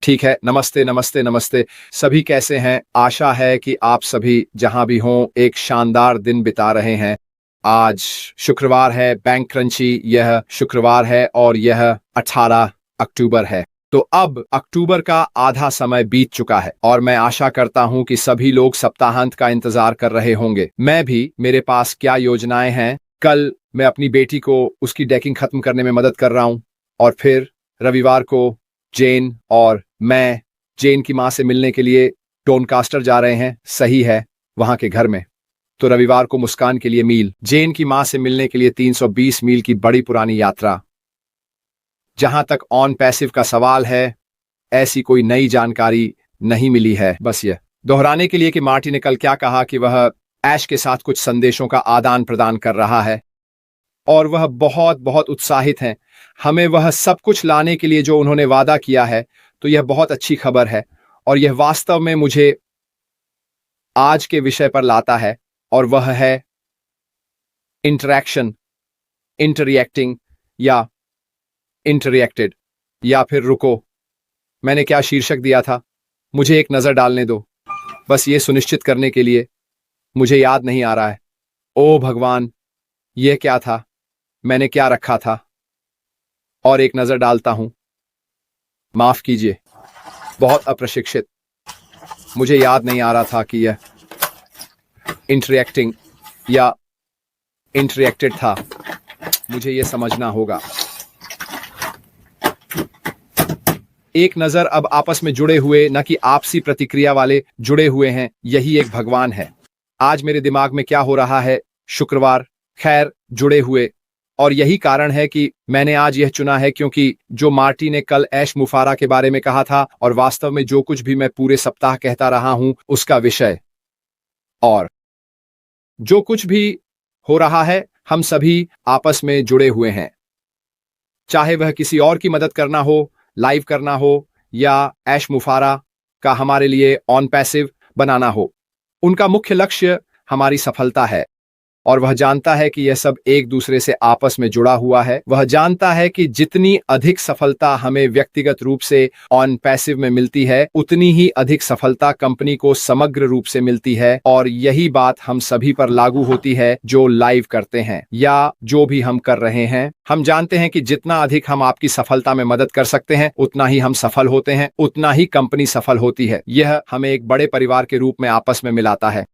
ठीक है। नमस्ते नमस्ते नमस्ते। सभी कैसे हैं? आशा है कि आप सभी जहां भी हों एक शानदार दिन बिता रहे हैं। आज शुक्रवार है, बैंक क्रंची यह शुक्रवार है और यह 18 अक्टूबर है। तो अब अक्टूबर का आधा समय बीत चुका है और मैं आशा करता हूं कि सभी लोग सप्ताहांत का इंतजार कर रहे होंगे। मैं भी, मेरे पास क्या योजनाएं हैं। कल मैं अपनी बेटी को उसकी डेकिंग खत्म करने में मदद कर रहा हूं और फिर रविवार को जेन और मैं जेन की माँ से मिलने के लिए डोनकास्टर जा रहे हैं। सही है, वहां के घर में। तो रविवार को मुस्कान के लिए मील, जेन की माँ से मिलने के लिए 320 मील की बड़ी पुरानी यात्रा। जहां तक ऑन पैसिव का सवाल है, ऐसी कोई नई जानकारी नहीं मिली है। बस यह दोहराने के लिए कि मार्टी ने कल क्या कहा कि वह ऐश के साथ कुछ संदेशों का आदान प्रदान कर रहा है और वह बहुत बहुत उत्साहित हैं हमें वह सब कुछ लाने के लिए जो उन्होंने वादा किया है। तो यह बहुत अच्छी खबर है और यह वास्तव में मुझे आज के विषय पर लाता है और वह है इंटरैक्शन, इंटररिएक्टिंग या इंटररिएक्टेड। या फिर रुको, मैंने क्या शीर्षक दिया था? मुझे एक नजर डालने दो, बस ये सुनिश्चित करने के लिए। मुझे याद नहीं आ रहा है। ओ भगवान, यह क्या था? मैंने क्या रखा था? और एक नजर डालता हूं। माफ कीजिए, बहुत अप्रशिक्षित। मुझे याद नहीं आ रहा था कि यह इंटरैक्टिंग या इंटरैक्टेड था। मुझे यह समझना होगा। एक नजर अब आपस में जुड़े हुए, न कि आपसी प्रतिक्रिया वाले जुड़े हुए हैं। यही एक भगवान है। आज मेरे दिमाग में क्या हो रहा है? शुक्रवार, खैर, जुड़े हुए। और यही कारण है कि मैंने आज यह चुना है, क्योंकि जो मार्टी ने कल ऐश मुफारा के बारे में कहा था और वास्तव में जो कुछ भी मैं पूरे सप्ताह कहता रहा हूं उसका विषय और जो कुछ भी हो रहा है, हम सभी आपस में जुड़े हुए हैं। चाहे वह किसी और की मदद करना हो, लाइव करना हो, या ऐश मुफारा का हमारे लिए ऑन पैसिव बनाना हो, उनका मुख्य लक्ष्य हमारी सफलता है। और वह जानता है कि यह सब एक दूसरे से आपस में जुड़ा हुआ है। वह जानता है कि जितनी अधिक सफलता हमें व्यक्तिगत रूप से ऑन पैसिव में मिलती है, उतनी ही अधिक सफलता कंपनी को समग्र रूप से मिलती है। और यही बात हम सभी पर लागू होती है जो लाइव करते हैं या जो भी हम कर रहे हैं। हम जानते हैं कि जितना अधिक हम आपकी सफलता में मदद कर सकते हैं, उतना ही हम सफल होते हैं, उतना ही कंपनी सफल होती है। यह हमें एक बड़े परिवार के रूप में आपस में मिलाता है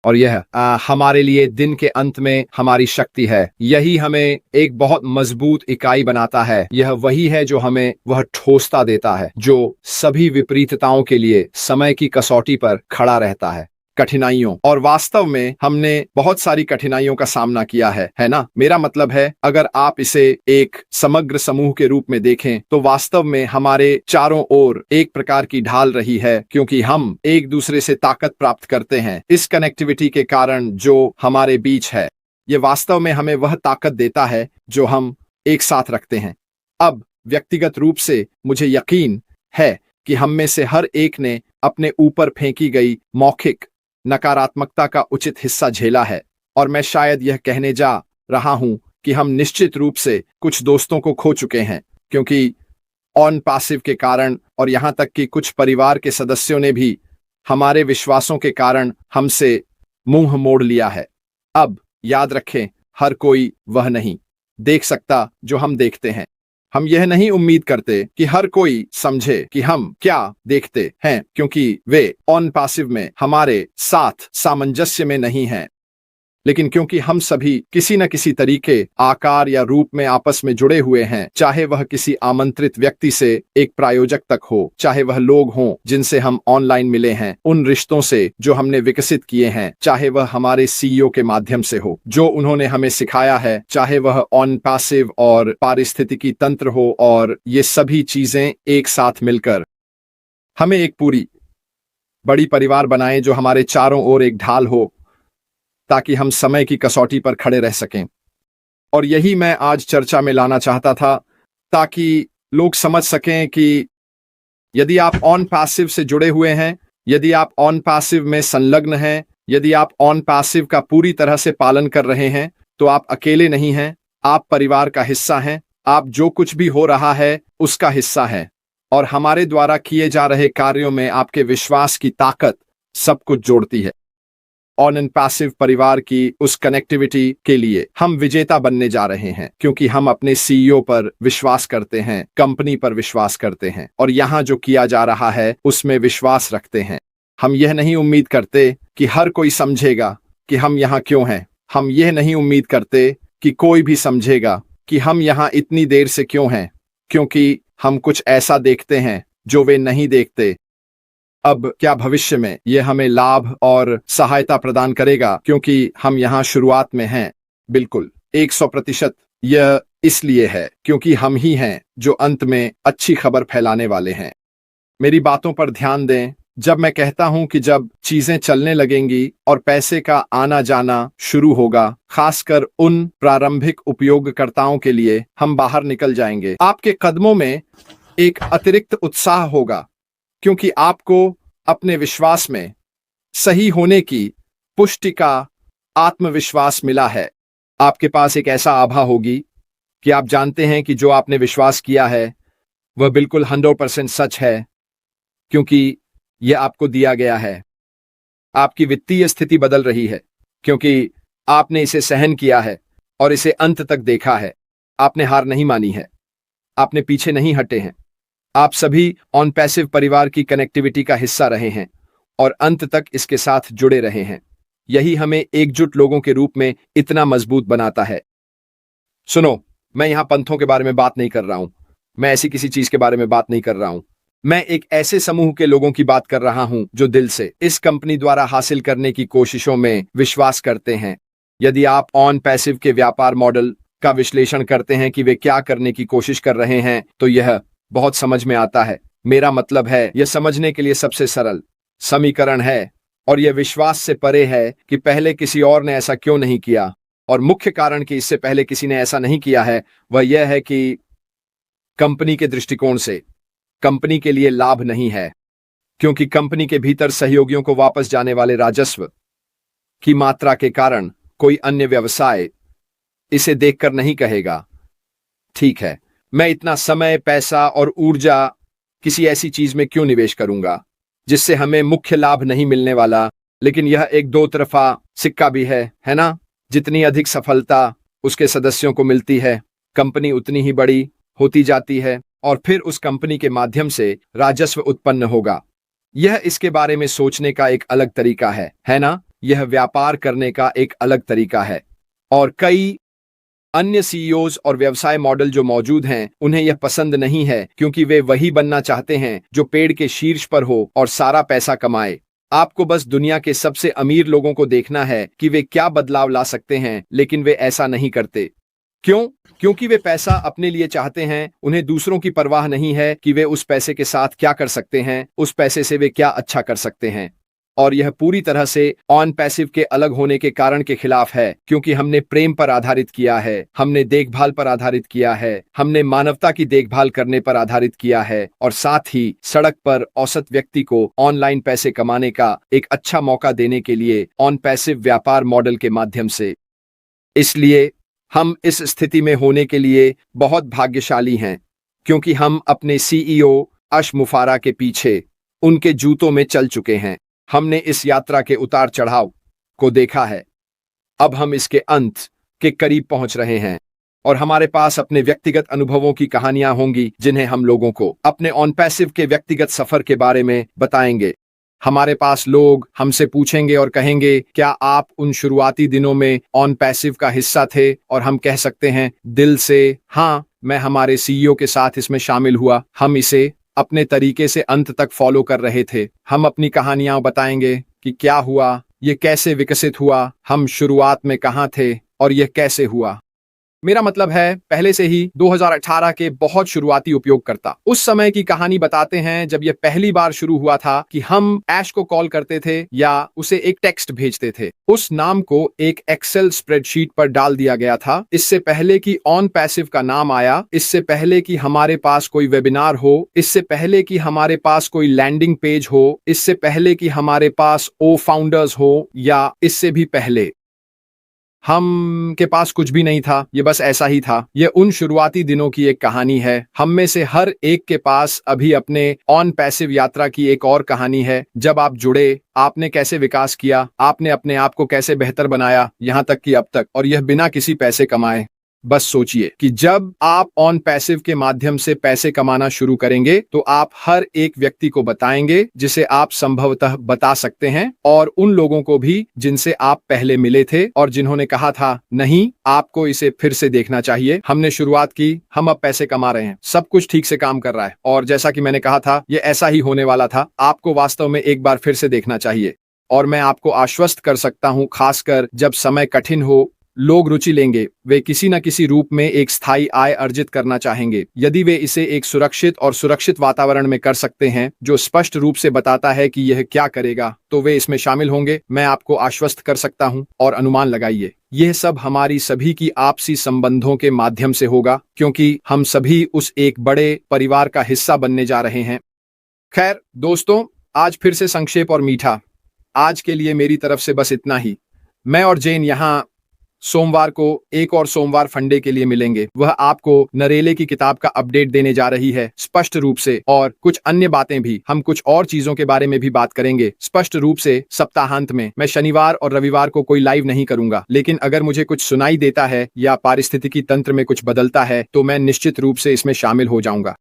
और यह हमारे लिए दिन के अंत में हमारी शक्ति है। यही हमें एक बहुत मजबूत इकाई बनाता है। यह वही है जो हमें वह ठोसता देता है जो सभी विपरीतताओं के लिए समय की कसौटी पर खड़ा रहता है। कठिनाइयों, और वास्तव में हमने बहुत सारी कठिनाइयों का सामना किया है ना? मेरा मतलब है, अगर आप इसे एक समग्र समूह के रूप में देखें तो वास्तव में हमारे चारों ओर एक प्रकार की ढाल रही है, क्योंकि हम एक दूसरे से ताकत प्राप्त करते हैं। इस कनेक्टिविटी के कारण जो हमारे बीच है, ये वास्तव में हमें वह ताकत देता है जो हम एक साथ रखते हैं। अब व्यक्तिगत रूप से मुझे यकीन है कि हम में से हर एक ने अपने ऊपर फेंकी गई मौखिक नकारात्मकता का उचित हिस्सा झेला है। और मैं शायद यह कहने जा रहा हूं कि हम निश्चित रूप से कुछ दोस्तों को खो चुके हैं, क्योंकि ऑन पैसिव के कारण, और यहां तक कि कुछ परिवार के सदस्यों ने भी हमारे विश्वासों के कारण हमसे मुंह मोड़ लिया है। अब याद रखें, हर कोई वह नहीं देख सकता जो हम देखते हैं। हम यह नहीं उम्मीद करते कि हर कोई समझे कि हम क्या देखते हैं, क्योंकि वे ऑन पैसिव में हमारे साथ सामंजस्य में नहीं हैं। लेकिन क्योंकि हम सभी किसी न किसी तरीके, आकार या रूप में आपस में जुड़े हुए हैं, चाहे वह किसी आमंत्रित व्यक्ति से एक प्रायोजक तक हो, चाहे वह लोग हों जिनसे हम ऑनलाइन मिले हैं, उन रिश्तों से जो हमने विकसित किए हैं, चाहे वह हमारे सीईओ के माध्यम से हो जो उन्होंने हमें सिखाया है, चाहे वह ऑन पैसिव और पारिस्थितिकी तंत्र हो, और ये सभी चीजें एक साथ मिलकर हमें एक पूरी बड़ी परिवार बनाएं जो हमारे चारों ओर एक ढाल हो, ताकि हम समय की कसौटी पर खड़े रह सकें। और यही मैं आज चर्चा में लाना चाहता था, ताकि लोग समझ सकें कि यदि आप ऑन पैसिव से जुड़े हुए हैं, यदि आप ऑन पैसिव में संलग्न हैं, यदि आप ऑन पैसिव का पूरी तरह से पालन कर रहे हैं, तो आप अकेले नहीं हैं। आप परिवार का हिस्सा हैं। आप जो कुछ भी हो रहा है उसका हिस्सा हैं। और हमारे द्वारा किए जा रहे कार्यों में आपके विश्वास की ताकत सब कुछ जोड़ती है। ऑन एंड पैसिव परिवार की उस कनेक्टिविटी के लिए हम विजेता बनने जा रहे हैं, क्योंकि हम अपने सीईओ पर विश्वास करते हैं, कंपनी पर विश्वास करते हैं, और यहाँ जो किया जा रहा है उसमें विश्वास रखते हैं। हम यह नहीं उम्मीद करते कि हर कोई समझेगा कि हम यहाँ क्यों हैं। हम यह नहीं उम्मीद करते कि कोई भी समझेगा कि हम यहाँ इतनी देर से क्यों हैं, क्योंकि हम कुछ ऐसा देखते हैं जो वे नहीं देखते। अब क्या भविष्य में यह हमें लाभ और सहायता प्रदान करेगा क्योंकि हम यहाँ शुरुआत में हैं? बिल्कुल 100%। यह इसलिए है क्योंकि हम ही हैं जो अंत में अच्छी खबर फैलाने वाले हैं। मेरी बातों पर ध्यान दें। जब मैं कहता हूं कि जब चीजें चलने लगेंगी और पैसे का आना जाना शुरू होगा, खासकर उन प्रारंभिक उपयोगकर्ताओं के लिए, हम बाहर निकल जाएंगे। आपके कदमों में एक अतिरिक्त उत्साह होगा क्योंकि आपको अपने विश्वास में सही होने की पुष्टि का आत्मविश्वास मिला है। आपके पास एक ऐसा आभा होगी कि आप जानते हैं कि जो आपने विश्वास किया है वह बिल्कुल 100% सच है, क्योंकि यह आपको दिया गया है। आपकी वित्तीय स्थिति बदल रही है क्योंकि आपने इसे सहन किया है और इसे अंत तक देखा है। आपने हार नहीं मानी है, आपने पीछे नहीं हटे हैं। आप सभी ऑन पैसिव परिवार की कनेक्टिविटी का हिस्सा रहे हैं और अंत तक इसके साथ जुड़े रहे हैं। यही हमें एकजुट लोगों के रूप में इतना मजबूत बनाता है। सुनो, मैं यहां पंथों के बारे में बात नहीं कर रहा हूं, मैं ऐसी किसी चीज के बारे में बात नहीं कर रहा हूं। मैं एक ऐसे समूह के लोगों की बात कर रहा हूं जो दिल से इस कंपनी द्वारा हासिल करने की कोशिशों में विश्वास करते हैं। यदि आप ऑन पैसिव के व्यापार मॉडल का विश्लेषण करते हैं कि वे क्या करने की कोशिश कर रहे हैं, तो यह बहुत समझ में आता है। मेरा मतलब है, यह समझने के लिए सबसे सरल समीकरण है और यह विश्वास से परे है कि पहले किसी और ने ऐसा क्यों नहीं किया। और मुख्य कारण कि इससे पहले किसी ने ऐसा नहीं किया है वह यह है कि कंपनी के दृष्टिकोण से कंपनी के लिए लाभ नहीं है, क्योंकि कंपनी के भीतर सहयोगियों को वापस जाने वाले राजस्व की मात्रा के कारण कोई अन्य व्यवसाय इसे देखकर नहीं कहेगा, ठीक है, मैं इतना समय, पैसा और ऊर्जा किसी ऐसी चीज में क्यों निवेश करूंगा जिससे हमें मुख्य लाभ नहीं मिलने वाला। लेकिन यह एक दो तरफा सिक्का भी है ना? जितनी अधिक सफलता उसके सदस्यों को मिलती है, कंपनी उतनी ही बड़ी होती जाती है और फिर उस कंपनी के माध्यम से राजस्व उत्पन्न होगा। यह इसके बारे में सोचने का एक अलग तरीका है ना? यह व्यापार करने का एक अलग तरीका है। और कई अन्य सीईओज और व्यवसाय मॉडल जो मौजूद हैं, उन्हें यह पसंद नहीं है क्योंकि वे वही बनना चाहते हैं जो पेड़ के शीर्ष पर हो और सारा पैसा कमाए। आपको बस दुनिया के सबसे अमीर लोगों को देखना है कि वे क्या बदलाव ला सकते हैं, लेकिन वे ऐसा नहीं करते। क्यों? क्योंकि वे पैसा अपने लिए चाहते हैं। उन्हें दूसरों की परवाह नहीं है कि वे उस पैसे के साथ क्या कर सकते हैं, उस पैसे से वे क्या अच्छा कर सकते हैं। और यह पूरी तरह से ऑन पैसिव के अलग होने के कारण के खिलाफ है, क्योंकि हमने प्रेम पर आधारित किया है, हमने देखभाल पर आधारित किया है, हमने मानवता की देखभाल करने पर आधारित किया है, और साथ ही सड़क पर औसत व्यक्ति को ऑनलाइन पैसे कमाने का एक अच्छा मौका देने के लिए ऑन पैसिव व्यापार मॉडल के माध्यम से। इसलिए हम इस स्थिति में होने के लिए बहुत भाग्यशाली हैं, क्योंकि हम अपने सीईओ अश मुफारा के पीछे उनके जूतों में चल चुके हैं। हमने इस यात्रा के उतार चढ़ाव को देखा है। अब हम इसके अंत के करीब पहुंच रहे हैं और हमारे पास अपने व्यक्तिगत अनुभवों की कहानियां होंगी जिन्हें हम लोगों को अपने ऑन पैसिव के व्यक्तिगत सफर के बारे में बताएंगे। हमारे पास लोग हमसे पूछेंगे और कहेंगे, क्या आप उन शुरुआती दिनों में ऑन पैसिव का हिस्सा थे? और हम कह सकते हैं दिल से, हाँ, मैं हमारे सीईओ के साथ इसमें शामिल हुआ। हम इसे अपने तरीके से अंत तक फॉलो कर रहे थे। हम अपनी कहानियां बताएंगे कि क्या हुआ, ये कैसे विकसित हुआ, हम शुरुआत में कहां थे और यह कैसे हुआ। मेरा मतलब है, पहले से ही 2018 के बहुत शुरुआती उपयोगकर्ता उस समय की कहानी बताते हैं जब यह पहली बार शुरू हुआ था कि हम ऐश को कॉल करते थे या उसे एक टेक्स्ट भेजते थे। उस नाम को एक एक्सेल स्प्रेडशीट पर डाल दिया गया था। इससे पहले कि ऑन पैसिव का नाम आया, इससे पहले कि हमारे पास कोई वेबिनार हो, इससे पहले कि हमारे पास कोई लैंडिंग पेज हो, इससे पहले कि हमारे पास ओ फाउंडर्स हो, या इससे भी पहले। हम के पास कुछ भी नहीं था, ये बस ऐसा ही था। ये उन शुरुआती दिनों की एक कहानी है। हम में से हर एक के पास अभी अपने ऑन पैसिव यात्रा की एक और कहानी है। जब आप जुड़े, आपने कैसे विकास किया, आपने अपने आप को कैसे बेहतर बनाया, यहाँ तक कि अब तक, और यह बिना किसी पैसे कमाए। बस सोचिए कि जब आप ऑन पैसिव के माध्यम से पैसे कमाना शुरू करेंगे तो आप हर एक व्यक्ति को बताएंगे जिसे आप संभवतः बता सकते हैं, और उन लोगों को भी जिनसे आप पहले मिले थे और जिन्होंने कहा था नहीं, आपको इसे फिर से देखना चाहिए। हमने शुरुआत की, हम अब पैसे कमा रहे हैं, सब कुछ ठीक से काम कर रहा है, और जैसा कि मैंने कहा था, यह ऐसा ही होने वाला था। आपको वास्तव में एक बार फिर से देखना चाहिए। और मैं आपको आश्वस्त कर सकता हूं, खासकर जब समय कठिन हो, लोग रुचि लेंगे। वे किसी न किसी रूप में एक स्थायी आय अर्जित करना चाहेंगे। यदि वे इसे एक सुरक्षित वातावरण में कर सकते हैं जो स्पष्ट रूप से बताता है कि यह क्या करेगा, तो वे इसमें शामिल होंगे। मैं आपको आश्वस्त कर सकता हूं। और अनुमान लगाइए, यह सब हमारी सभी की आपसी संबंधों के माध्यम से होगा, क्योंकि हम सभी उस एक बड़े परिवार का हिस्सा बनने जा रहे हैं। खैर दोस्तों, आज फिर से संक्षेप और मीठा। आज के लिए मेरी तरफ से बस इतना ही। मैं और जेन यहाँ सोमवार को एक और सोमवार फंडे के लिए मिलेंगे। वह आपको नरेले की किताब का अपडेट देने जा रही है, स्पष्ट रूप से, और कुछ अन्य बातें भी। हम कुछ और चीजों के बारे में भी बात करेंगे स्पष्ट रूप से। सप्ताहांत में मैं शनिवार और रविवार को कोई लाइव नहीं करूंगा, लेकिन अगर मुझे कुछ सुनाई देता है या पारिस्थितिकी तंत्र में कुछ बदलता है तो मैं निश्चित रूप से इसमें शामिल हो जाऊंगा,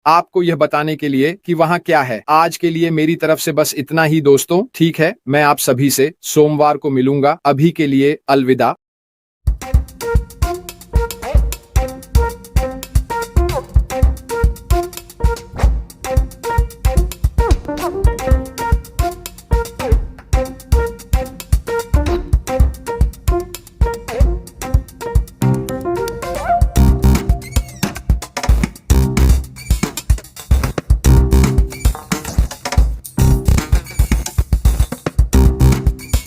आपको यह बताने के लिए कि वहां क्या है। आज के लिए मेरी तरफ से बस इतना ही दोस्तों, ठीक है? मैं आप सभी से सोमवार को मिलूंगा। अभी के लिए अलविदा।